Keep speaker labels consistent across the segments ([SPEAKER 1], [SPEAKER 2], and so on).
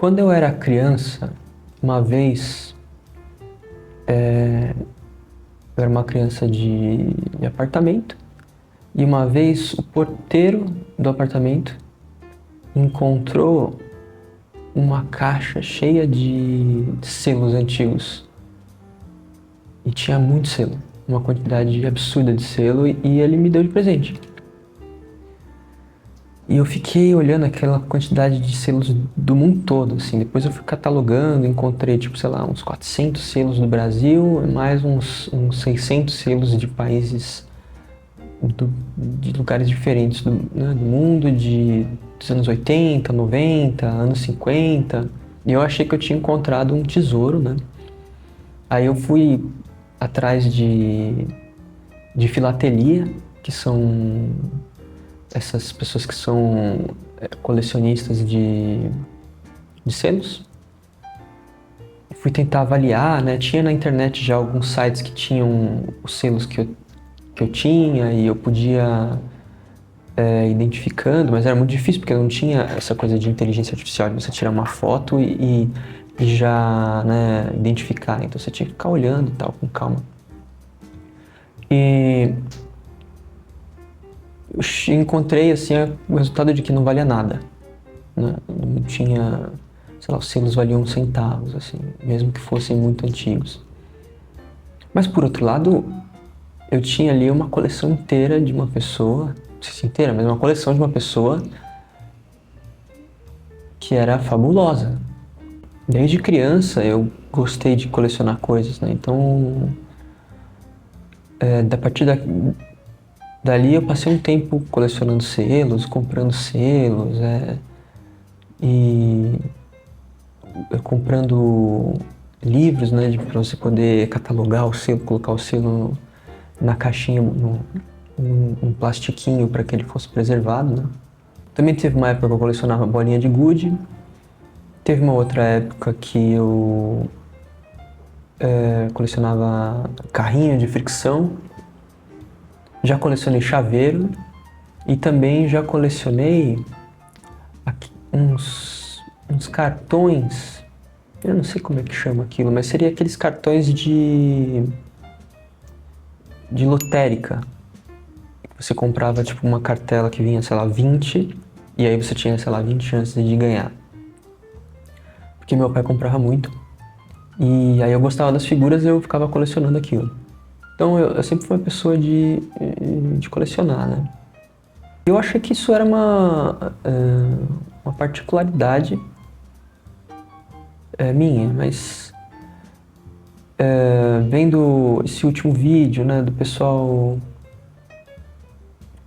[SPEAKER 1] Quando eu era criança, uma vez, eu era uma criança de apartamento, e uma vez o porteiro do apartamento encontrou uma caixa cheia de selos antigos. E tinha muito selo, uma quantidade absurda de selo, e ele me deu de presente. E eu fiquei olhando aquela quantidade de selos do mundo todo, assim. Depois eu fui catalogando, encontrei, tipo, sei lá, uns 400 selos do Brasil, mais uns 600 selos de países, de lugares diferentes do mundo, dos anos 80, 90, anos 50. E eu achei que eu tinha encontrado um tesouro, né? Aí eu fui atrás de filatelia, que são essas pessoas que são colecionistas de selos. Fui tentar avaliar, né? Tinha na internet já alguns sites que tinham os selos que eu tinha, e eu podia identificando, mas era muito difícil porque não tinha essa coisa de inteligência artificial, de você tirar uma foto e já, né, identificar. Então você tinha que ficar olhando e tal, com calma. E eu encontrei, assim, o resultado de que não valia nada, né? Não tinha, sei lá, os selos valiam centavos, assim, mesmo que fossem muito antigos. Mas por outro lado, eu tinha ali uma coleção inteira de uma pessoa, não sei se inteira, mas uma coleção de uma pessoa que era fabulosa. Desde criança eu gostei de colecionar coisas, né? Então, a partir dali eu passei um tempo colecionando selos, comprando selos, e comprando livros, né, para você poder catalogar o selo, colocar o selo na caixinha, num plastiquinho para que ele fosse preservado, né? Também teve uma época que eu colecionava bolinha de gude. Teve uma outra época que eu colecionava carrinho de fricção. Já colecionei chaveiro e também já colecionei uns cartões. Eu não sei como é que chama aquilo, mas seria aqueles cartões de lotérica. Você comprava tipo uma cartela que vinha, sei lá, 20, e aí você tinha, sei lá, 20 chances de ganhar. Porque meu pai comprava muito. E aí eu gostava das figuras e eu ficava colecionando aquilo. Então eu sempre fui uma pessoa de colecionar, né? Eu achei que isso era uma particularidade minha, mas vendo esse último vídeo, né, do pessoal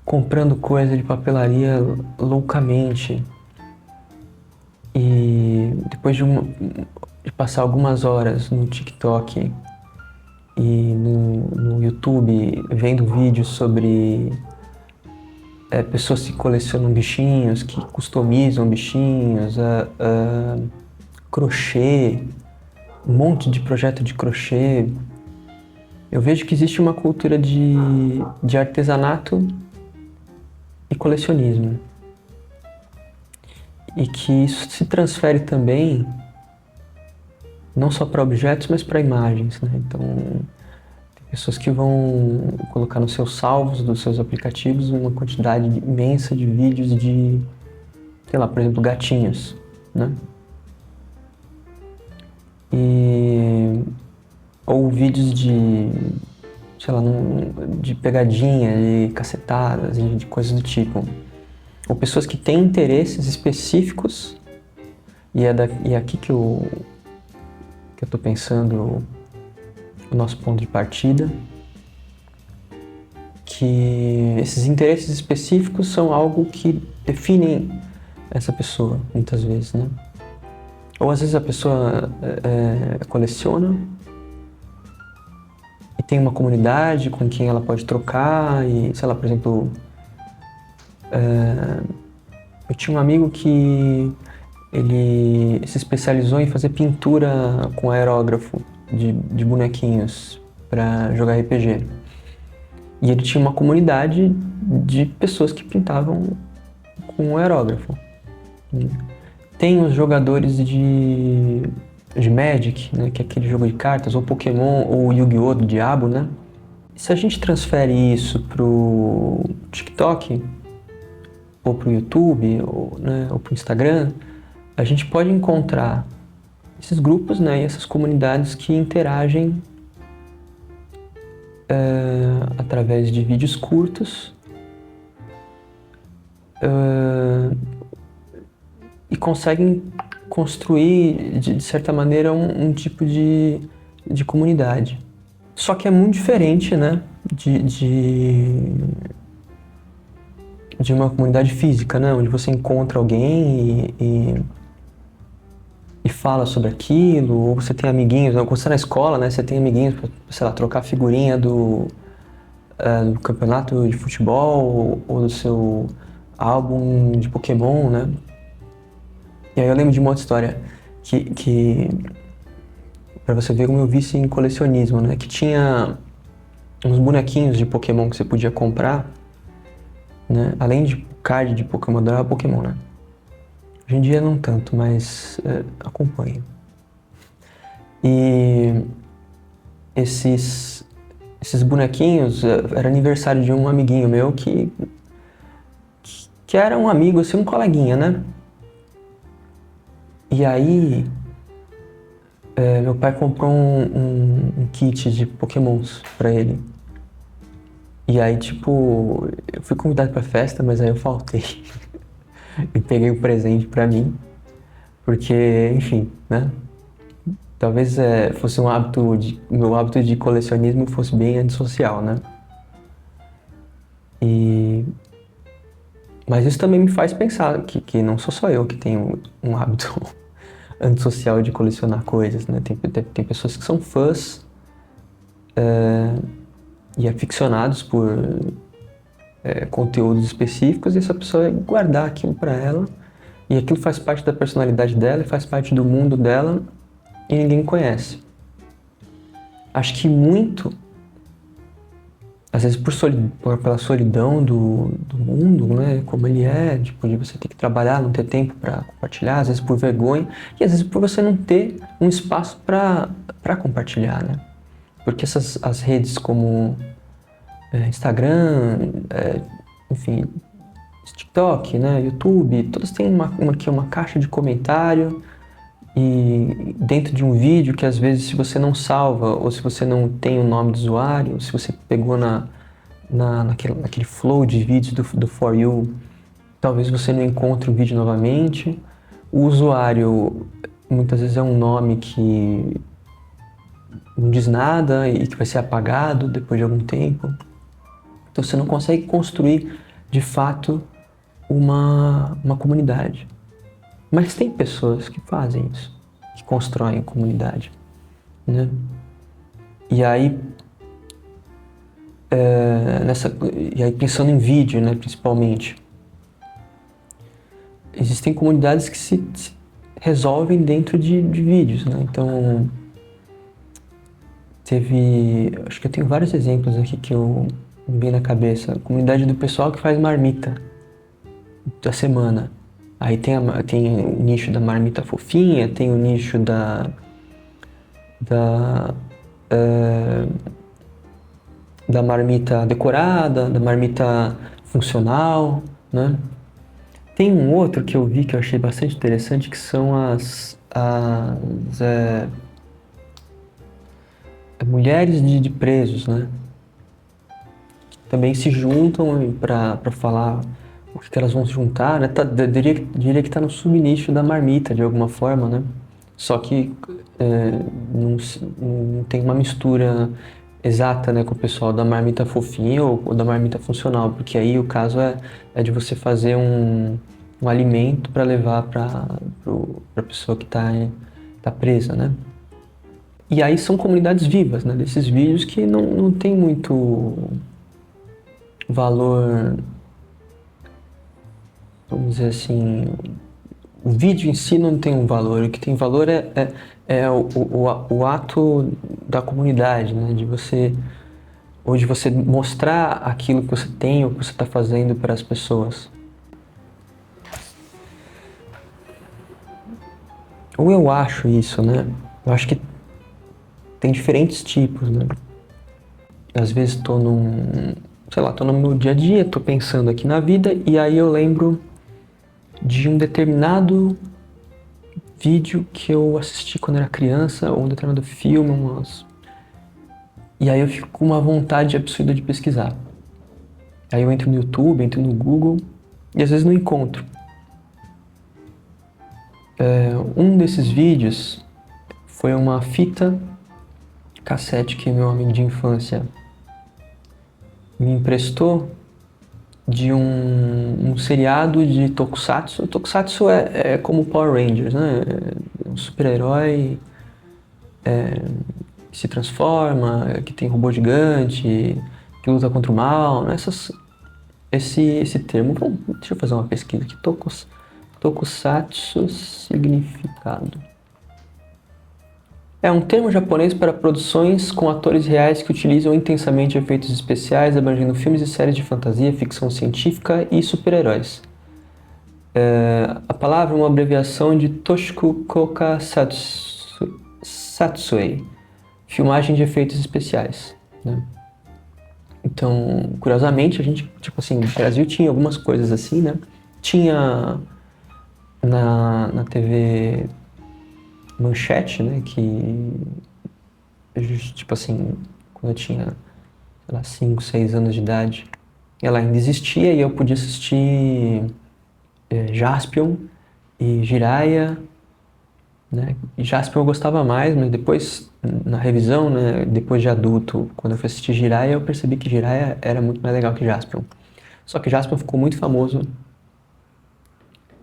[SPEAKER 1] comprando coisa de papelaria loucamente, e depois de passar algumas horas no TikTok e no YouTube vendo vídeos sobre pessoas que colecionam bichinhos, que customizam bichinhos, crochê, um monte de projeto de crochê. Eu vejo que existe uma cultura de artesanato e colecionismo. E que isso se transfere também não só para objetos, mas para imagens, né? Então, tem pessoas que vão colocar nos seus salvos dos seus aplicativos uma quantidade imensa de vídeos de, sei lá, por exemplo, gatinhos, né? Ou vídeos de, sei lá, de pegadinha, de cacetadas, de coisas do tipo. Ou pessoas que têm interesses específicos, e é aqui que eu tô pensando o nosso ponto de partida, que esses interesses específicos são algo que definem essa pessoa, muitas vezes, né? Ou às vezes a pessoa coleciona e tem uma comunidade com quem ela pode trocar, e, sei lá, por exemplo, eu tinha um amigo que ele se especializou em fazer pintura com aerógrafo de bonequinhos para jogar RPG. E ele tinha uma comunidade de pessoas que pintavam com aerógrafo. Tem os jogadores de Magic, né, que é aquele jogo de cartas, ou Pokémon, ou Yu-Gi-Oh! Do Diabo, né? Se a gente transfere isso pro TikTok, ou pro YouTube, ou, né, ou pro Instagram, a gente pode encontrar esses grupos, né, e essas comunidades que interagem através de vídeos curtos e conseguem construir, de certa maneira, um tipo de comunidade. Só que é muito diferente, né, de uma comunidade física, né, onde você encontra alguém e fala sobre aquilo, ou você tem amiguinhos, quando você tá na escola, né, você tem amiguinhos para, sei lá, trocar figurinha do campeonato de futebol ou do seu álbum de Pokémon, né? E aí eu lembro de uma outra história que para você ver como eu vício em colecionismo, né? Que tinha uns bonequinhos de Pokémon que você podia comprar, né? Além de card de Pokémon, adorava Pokémon, né? Hoje em dia não tanto, mas acompanho. E esses bonequinhos, era aniversário de um amiguinho meu que era um amigo, assim, um coleguinha, né? E aí, meu pai comprou um kit de Pokémons pra ele. E aí, tipo, eu fui convidado pra festa, mas aí eu faltei. E peguei o presente pra mim. Porque, enfim, né? Talvez fosse meu hábito de colecionismo fosse bem antissocial, né? Mas isso também me faz pensar que não sou só eu que tenho um hábito antissocial de colecionar coisas, né? Tem pessoas que são fãs e aficionados por conteúdos específicos e essa pessoa vai guardar aquilo para ela e aquilo faz parte da personalidade dela e faz parte do mundo dela e ninguém conhece. Acho que muito, às vezes pela solidão do mundo, né, como ele é, tipo, de você ter que trabalhar, não ter tempo para compartilhar, às vezes por vergonha e às vezes por você não ter um espaço para compartilhar, né? Porque as redes como Instagram, enfim, TikTok, né, YouTube, todas têm uma caixa de comentário e dentro de um vídeo que às vezes se você não salva ou se você não tem o nome do usuário, se você pegou naquele flow de vídeos do For You, talvez você não encontre o vídeo novamente. O usuário muitas vezes é um nome que não diz nada e que vai ser apagado depois de algum tempo. Então você não consegue construir de fato uma comunidade. Mas tem pessoas que fazem isso, que constroem comunidade, né? E aí, pensando em vídeo, né, principalmente, existem comunidades que se resolvem dentro de vídeos, né? Então, acho que eu tenho vários exemplos aqui que eu me vem na cabeça. A comunidade do pessoal que faz marmita da semana. Aí tem o nicho da marmita fofinha, tem o nicho da marmita decorada, da marmita funcional, né? Tem um outro que eu vi que eu achei bastante interessante, que são as mulheres de presos, né? Também se juntam para falar o que elas vão se juntar, né? Diria que está no subnicho da marmita, de alguma forma, né? Só que não tem uma mistura exata, né, com o pessoal da marmita fofinha ou da marmita funcional, porque aí o caso é de você fazer um alimento para levar para a pessoa que tá presa, né? E aí são comunidades vivas, né, desses vídeos que não tem muito valor, vamos dizer assim, o vídeo em si não tem um valor, o que tem valor é o ato da comunidade, né, de você mostrar aquilo que você tem ou que você está fazendo para as pessoas. Ou eu acho isso, né? Eu acho que tem diferentes tipos, né? Às vezes tô no meu dia a dia, tô pensando aqui na vida e aí eu lembro de um determinado vídeo que eu assisti quando era criança, ou um determinado filme, e aí eu fico com uma vontade absurda de pesquisar. Aí eu entro no YouTube, entro no Google e às vezes não encontro. Um desses vídeos foi uma fita cassete que meu amigo de infância me emprestou de um seriado de Tokusatsu. O Tokusatsu é como Power Rangers, né? É um super-herói que se transforma, que tem robô gigante, que luta contra o mal, né? Esse termo. Bom, deixa eu fazer uma pesquisa aqui. Tokusatsu significado. É um termo japonês para produções com atores reais que utilizam intensamente efeitos especiais, abrangendo filmes e séries de fantasia, ficção científica e super-heróis. A palavra é uma abreviação de Toshiku Koka Satsui, filmagem de efeitos especiais, né? Então, curiosamente, a gente, tipo assim, no Brasil tinha algumas coisas assim, né? Tinha na TV Manchete, né? Que, tipo assim, quando eu tinha, sei lá, 5, 6 anos de idade, ela ainda existia e eu podia assistir Jaspion e Jiraiya, né? E Jaspion eu gostava mais, mas depois, na revisão, né? Depois de adulto, quando eu fui assistir Jiraiya, eu percebi que Jiraiya era muito mais legal que Jaspion. Só que Jaspion ficou muito famoso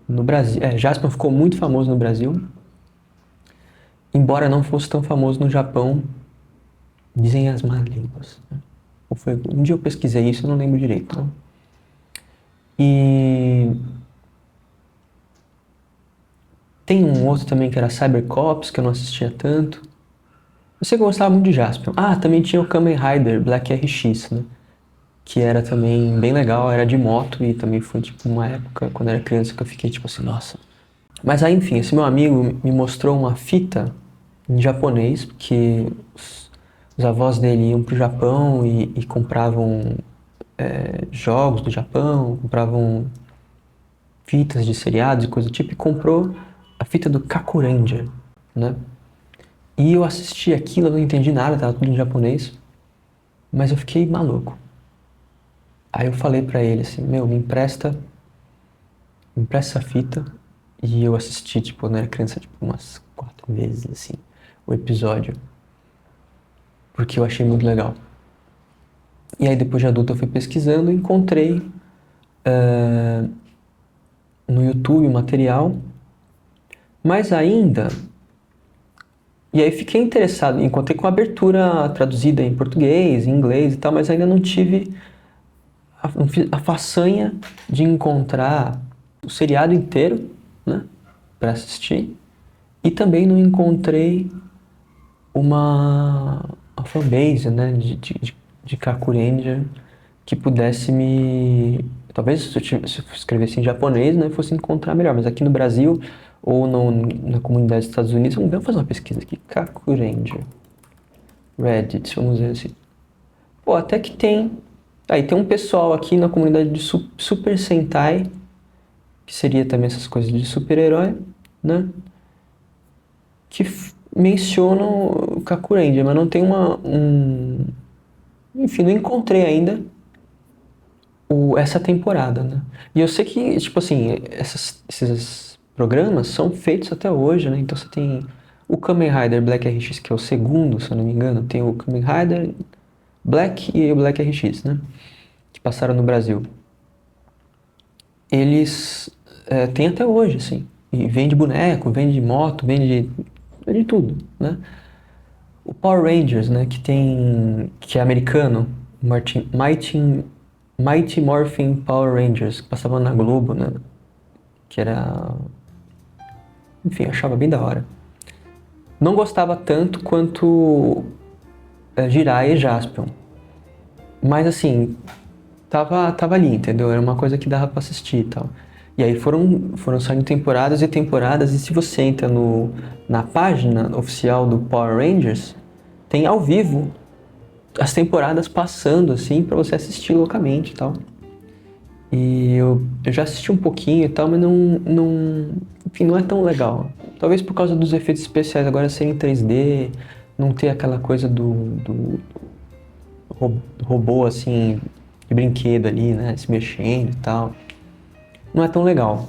[SPEAKER 1] no Brasil. Jaspion ficou muito famoso no Brasil, embora não fosse tão famoso no Japão, dizem as más línguas, né? Um dia eu pesquisei isso, eu não lembro direito, né? E tem um outro também que era Cybercops, que eu não assistia tanto. Eu sei que eu gostava muito de Jaspion. Ah, também tinha o Kamen Rider Black RX, né? Que era também bem legal, era de moto e também foi tipo uma época, quando eu era criança, que eu fiquei tipo assim, nossa. Mas aí, enfim, esse meu amigo me mostrou uma fita em japonês, porque os avós dele iam pro Japão e compravam jogos do Japão, compravam fitas de seriados e coisa do tipo, e comprou a fita do Kaku Ranger, né? E eu assisti aquilo, eu não entendi nada, tava tudo em japonês, mas eu fiquei maluco. Aí eu falei pra ele assim, meu, me empresta essa fita. E eu assisti, tipo, quando eu era criança, tipo, umas 4 vezes, assim, o episódio. Porque eu achei muito legal. E aí depois de adulto eu fui pesquisando e encontrei no YouTube o material. Mas ainda... E aí fiquei interessado, encontrei com abertura traduzida em português, em inglês e tal, mas ainda não tive a façanha de encontrar o seriado inteiro, né, para assistir. E também não encontrei uma fanbase, né, de Kaku Ranger que pudesse me... Talvez se eu escrevesse em japonês, né, fosse encontrar melhor. Mas aqui no Brasil ou na comunidade dos Estados Unidos, vamos fazer uma pesquisa aqui. Kaku Ranger. Reddit, vamos ver assim. Pô, até que tem. Aí tem um pessoal aqui na comunidade de Super Sentai, que seria também essas coisas de super-herói, né? Que mencionam o Kaku Ranger, mas não tem enfim, não encontrei ainda essa temporada, né? E eu sei que, tipo assim, esses programas são feitos até hoje, né? Então você tem o Kamen Rider Black RX, que é o segundo, se eu não me engano, tem o Kamen Rider Black e o Black RX, né? Que passaram no Brasil. Eles têm até hoje, assim. E vende boneco, vende moto, vende tudo, né? O Power Rangers, né, que é americano, Mighty Morphin Power Rangers, que passava na Globo, né, que era... Enfim, eu achava bem da hora. Não gostava tanto quanto Jiraiya e Jaspion. Mas assim, tava ali, entendeu? Era uma coisa que dava pra assistir e tal. E aí foram saindo temporadas e temporadas, e se você entra na página oficial do Power Rangers, tem ao vivo as temporadas passando, assim, pra você assistir loucamente e tal. E eu já assisti um pouquinho e tal, mas enfim, não é tão legal. Talvez por causa dos efeitos especiais agora serem em 3D, não ter aquela coisa do robô, assim, de brinquedo ali, né, se mexendo e tal. Não é tão legal.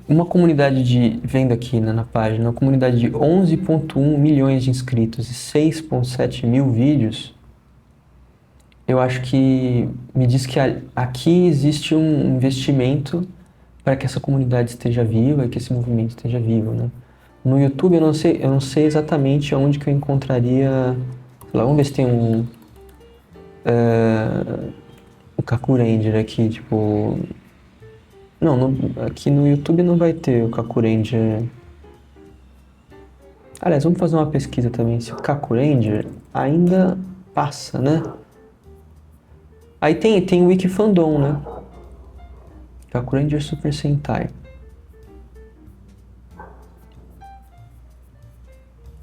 [SPEAKER 1] Uma comunidade vendo aqui, né, na página, uma comunidade de 11,1 milhões de inscritos e 6,7 mil vídeos, eu acho que me diz que aqui existe um investimento para que essa comunidade esteja viva e que esse movimento esteja vivo, né? No YouTube eu não sei exatamente onde que eu encontraria, sei lá, vamos ver se tem um Kaku Ranger aqui, tipo... Não, aqui no YouTube não vai ter o Kaku Ranger. Aliás, vamos fazer uma pesquisa também se o Kaku Ranger ainda passa, né? Aí tem o Wikifandom, né? Kaku Ranger Super Sentai.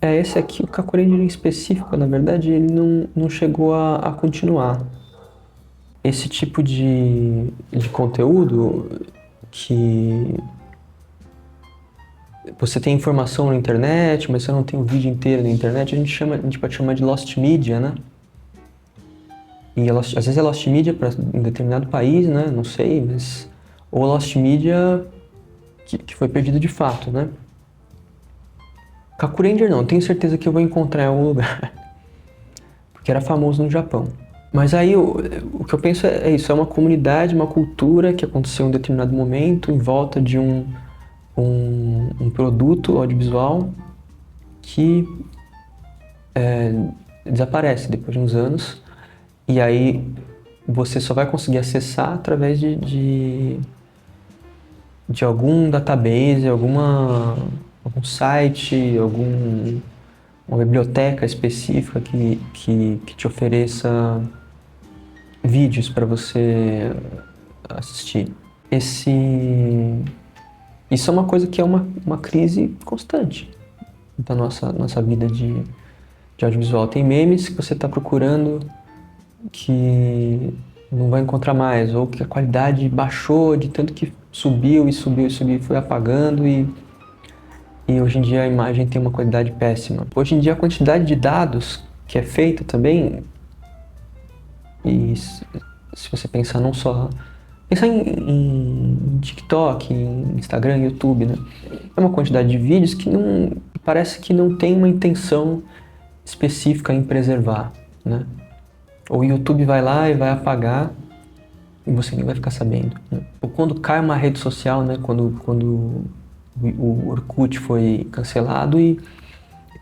[SPEAKER 1] Esse aqui, o Kaku Ranger em específico, na verdade, ele não chegou a continuar. Esse tipo de conteúdo que você tem informação na internet, mas você não tem o vídeo inteiro na internet, a gente pode chamar de Lost Media, né? E às vezes é Lost Media para um determinado país, né? Não sei, mas... Ou Lost Media que foi perdido de fato, né? Kaku Ranger não, tenho certeza que eu vou encontrar em algum lugar. Porque era famoso no Japão. Mas aí o que eu penso é isso, é uma comunidade, uma cultura que aconteceu em um determinado momento em volta de um produto audiovisual que desaparece depois de uns anos. E aí você só vai conseguir acessar através de algum database, algum site, uma biblioteca específica que te ofereça vídeos para você assistir. Isso é uma coisa que é uma crise constante da nossa vida de audiovisual. Tem memes que você está procurando que não vai encontrar mais, ou que a qualidade baixou de tanto que subiu e foi apagando e hoje em dia a imagem tem uma qualidade péssima. Hoje em dia a quantidade de dados que é feita também, e se você pensar não só... Pensar em TikTok, em Instagram, YouTube, né? É uma quantidade de vídeos que parece que não tem uma intenção específica em preservar, né? O YouTube vai lá e vai apagar e você nem vai ficar sabendo, né? Ou quando cai uma rede social, né? Quando o Orkut foi cancelado e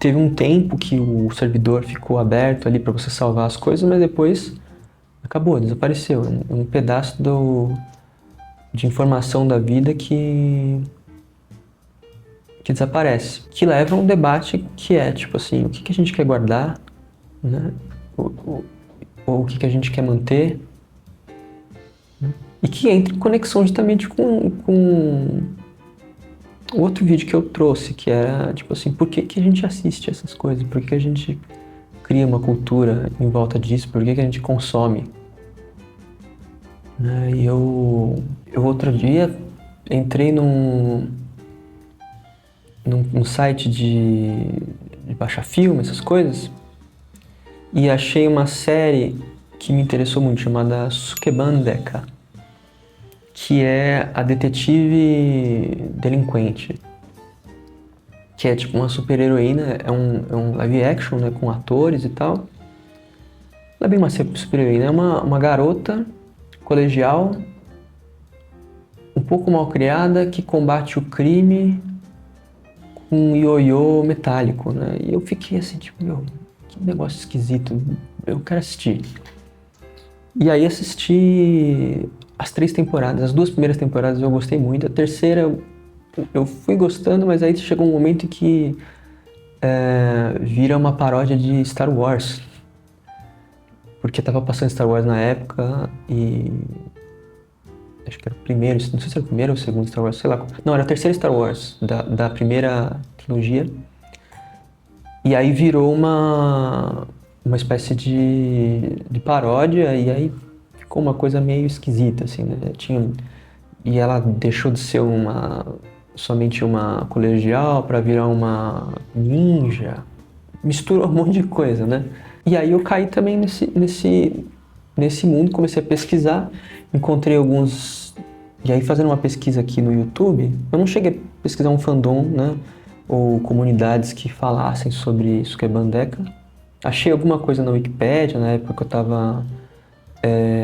[SPEAKER 1] teve um tempo que o servidor ficou aberto ali para você salvar as coisas, mas depois acabou, desapareceu. É um pedaço de informação da vida que desaparece. Que leva a um debate que é, tipo assim, o que a gente quer guardar, né? Ou o que a gente quer manter, né? E que entra em conexão justamente com o outro vídeo que eu trouxe, que era, tipo assim, por que a gente assiste essas coisas? Por que a gente cria uma cultura em volta disso? Por que a gente consome? E eu outro dia entrei num site de baixar filme, essas coisas, e achei uma série que me interessou muito, chamada Sukeban Deka, que é a detetive delinquente, que é tipo uma super-heroína, é um live action, né, com atores e tal. Não é bem uma super-heroína, é uma garota colegial, um pouco mal criada, que combate o crime com um ioiô metálico, né? E eu fiquei assim, tipo, meu, que negócio esquisito, eu quero assistir. E aí assisti as 3 temporadas, as 2 primeiras temporadas eu gostei muito, a terceira eu fui gostando, mas aí chegou um momento em que vira uma paródia de Star Wars. Porque tava passando Star Wars na época e acho que era o primeiro, não sei se era o primeiro ou o segundo Star Wars, sei lá. Não, era o terceiro Star Wars, da primeira trilogia. E aí virou uma espécie de paródia, e aí ficou uma coisa meio esquisita, assim, né? E ela deixou de ser somente uma colegial para virar uma ninja. Misturou um monte de coisa, né? E aí eu caí também nesse mundo, comecei a pesquisar, encontrei alguns... E aí fazendo uma pesquisa aqui no YouTube, eu não cheguei a pesquisar um fandom, né? Ou comunidades que falassem sobre isso que é Bandeca. Achei alguma coisa na Wikipédia, na época que eu estava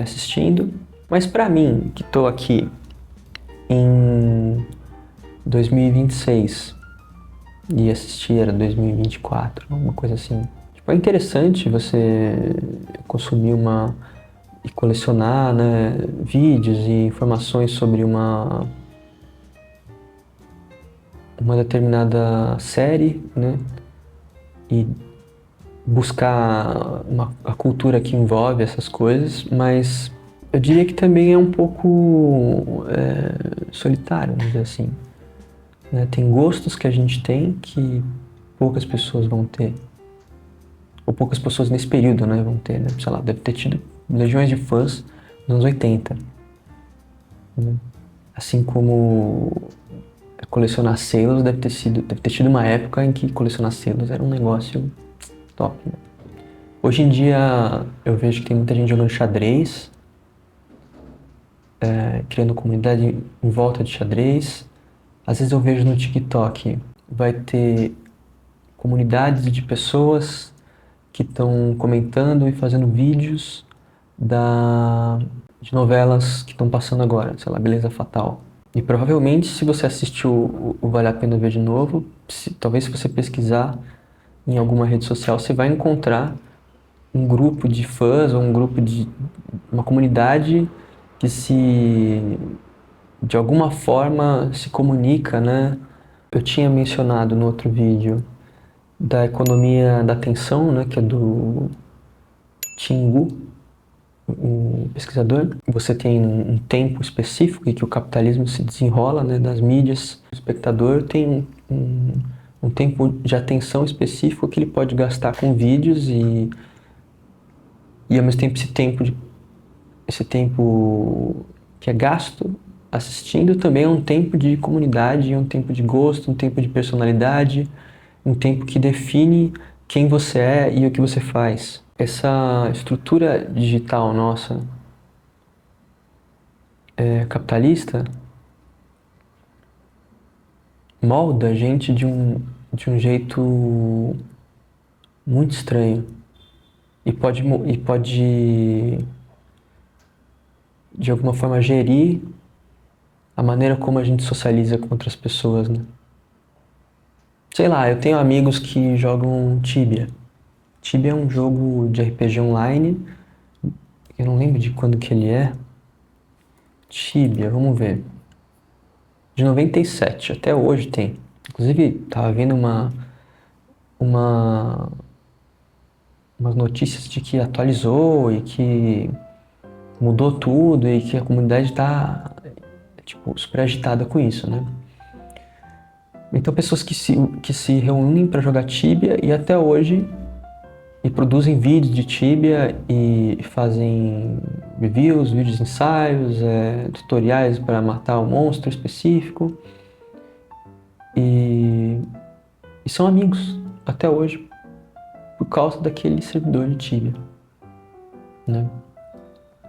[SPEAKER 1] assistindo. Mas pra mim, que tô aqui em 2026 e assistir era 2024, alguma coisa assim. Tipo, é interessante você consumir e colecionar, né, vídeos e informações sobre uma determinada série, né, e buscar a cultura que envolve essas coisas, mas eu diria que também é um pouco solitário, vamos dizer assim. Né? Tem gostos que a gente tem que poucas pessoas vão ter. Ou poucas pessoas nesse período, né, vão ter, né? Sei lá, deve ter tido legiões de fãs nos anos 80. Né? Assim como colecionar selos deve ter tido uma época em que colecionar selos era um negócio top, né? Hoje em dia eu vejo que tem muita gente jogando xadrez, criando comunidade em volta de xadrez. Às vezes eu vejo no TikTok, vai ter comunidades de pessoas que estão comentando e fazendo vídeos de novelas que estão passando agora, sei lá, Beleza Fatal. E provavelmente, se você assistiu o Vale a Pena Ver de Novo, talvez se você pesquisar em alguma rede social, você vai encontrar um grupo de fãs ou uma comunidade que de alguma forma se comunica, né? Eu tinha mencionado no outro vídeo da economia da atenção, né, que é do Tim Wu, um pesquisador. Você tem um tempo específico em que o capitalismo se desenrola, né, das mídias. O espectador tem um tempo de atenção específico que ele pode gastar com vídeos e ao mesmo tempo esse tempo que é gasto assistindo também é um tempo de comunidade, é um tempo de gosto, um tempo de personalidade, um tempo que define quem você é e o que você faz. Essa estrutura digital nossa capitalista molda a gente de um jeito muito estranho e pode de alguma forma gerir a maneira como a gente socializa com outras pessoas, né? Sei lá, eu tenho amigos que jogam Tibia. Tibia é um jogo de RPG online, eu não lembro de quando que ele é. Tibia, vamos ver. De 97, até hoje tem. Inclusive, tava vendo umas notícias de que atualizou e que mudou tudo e que a comunidade tá, tipo, super agitada com isso, né? Então, pessoas que se reúnem para jogar Tibia e até hoje e produzem vídeos de Tibia e fazem reviews, vídeos ensaios, tutoriais para matar um monstro específico e são amigos até hoje por causa daquele servidor de Tibia, né?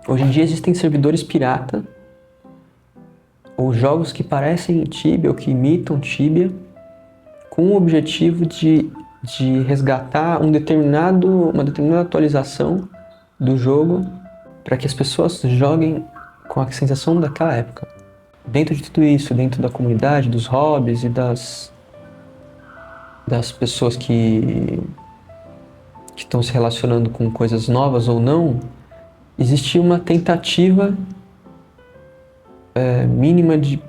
[SPEAKER 1] Hoje em dia existem servidores pirata ou jogos que parecem Tibia ou que imitam Tibia com o objetivo de resgatar uma determinada atualização do jogo para que as pessoas joguem com a sensação daquela época. Dentro de tudo isso, dentro da comunidade, dos hobbies e das pessoas que estão se relacionando com coisas novas ou não, existe uma tentativa mínima de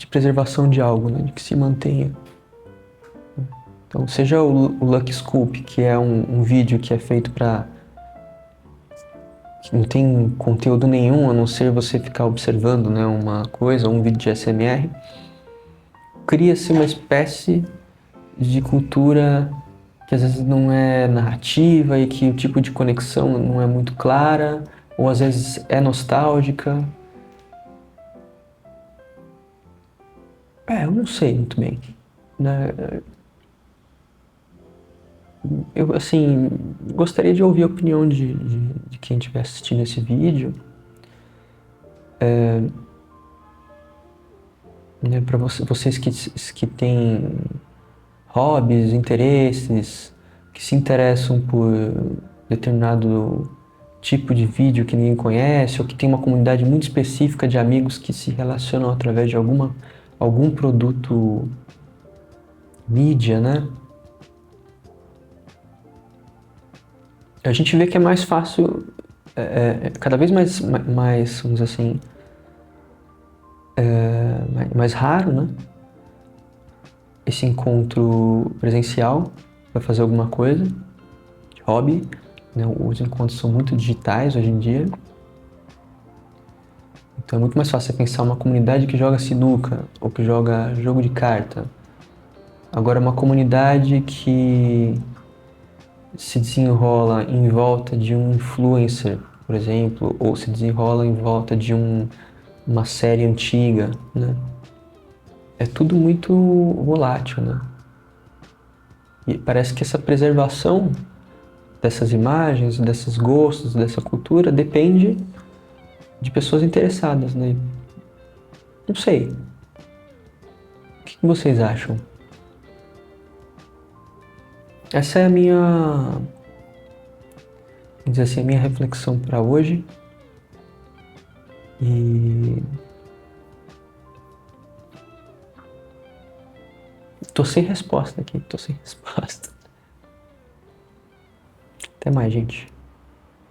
[SPEAKER 1] preservação de algo, né, de que se mantenha. Então, seja o Lucky Scoop, que é um vídeo que é feito para que não tem conteúdo nenhum a não ser você ficar observando, né, uma coisa, um vídeo de ASMR, cria-se uma espécie de cultura que às vezes não é narrativa e que o tipo de conexão não é muito clara, ou às vezes é nostálgica. Eu não sei muito bem, né? Eu, assim, gostaria de ouvir a opinião de quem estiver assistindo esse vídeo, né, para vocês que têm hobbies, interesses, que se interessam por determinado tipo de vídeo que ninguém conhece, ou que tem uma comunidade muito específica de amigos que se relacionam através de algum produto mídia, né? A gente vê que é mais fácil, cada vez mais, vamos dizer assim, mais raro, né? Esse encontro presencial para fazer alguma coisa, de hobby, né? Os encontros são muito digitais hoje em dia. Então é muito mais fácil você pensar uma comunidade que joga sinuca ou que joga jogo de carta. Agora uma comunidade que se desenrola em volta de um influencer, por exemplo, ou se desenrola em volta de uma série antiga, né? É tudo muito volátil, né? E parece que essa preservação dessas imagens, desses gostos, dessa cultura depende de pessoas interessadas, né? Não sei. O que vocês acham? Essa é a minha, vamos dizer assim, a minha reflexão para hoje. E tô sem resposta aqui, tô sem resposta. Até mais, gente.